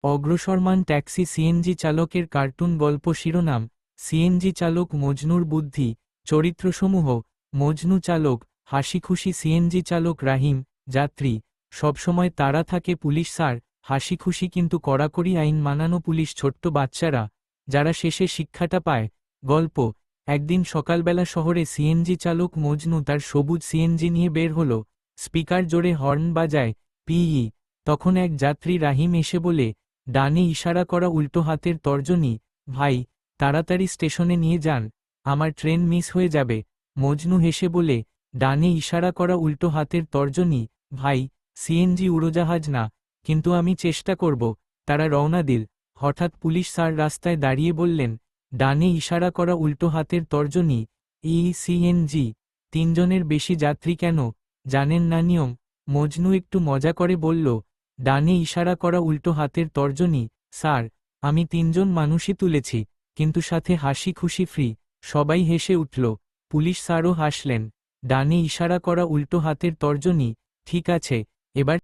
অগ্রসরমান taxi CNG চালকের cartoon গল্প শিরোনাম সিএনজি চালক মজনুর বুদ্ধি চরিত্রসমূহ মজনু চালক হাসিখুশি সিএনজি চালক রাহিম যাত্রী সবসময় তারা থাকে পুলিশ স্যার হাসিখুশি কিন্তু কড়াকড়ি আইন মানানো পুলিশ ছোট্ট বাচ্চারা যারা শেষে শিক্ষাটা পায়। গল্প একদিন সকালবেলা শহরে সিএনজি চালক মজনু তার সবুজ সিএনজি নিয়ে বের হলো। স্পিকার জোরে হর্ন বাজায় পিই। তখন এক যাত্রী রাহিম এসে বলে, ডানে ইশারা করা উল্টো হাতের তর্জনী, ভাই তাড়াতাড়ি স্টেশনে নিয়ে যান, আমার ট্রেন মিস হয়ে যাবে। মজনু হেসে বলে, ডানে ইশারা করা উল্টো হাতের তর্জনী, ভাই সিএনজি উড়োজাহাজ না, কিন্তু আমি চেষ্টা করব। তারা রওনা দিল। হঠাৎ পুলিশ স্যার রাস্তায় দাঁড়িয়ে বললেন, ডানে ইশারা করা উল্টো হাতের তর্জনী সিএনজি, তিনজনের বেশি যাত্রী কেন, জানেন না নিয়ম? মজনু একটু মজা করে বলল, ডানে ইশারা করা উল্টো হাতের তর্জনী স্যার, আমি তিনজন মানুষই তুলেছি, কিন্তু সাথে হাসি খুশি ফ্রি। সবাই হেসে উঠল। পুলিশ স্যারও হাসলেন। ডানে ইশারা করা উল্টো হাতের তর্জনী, ঠিক আছে, এবার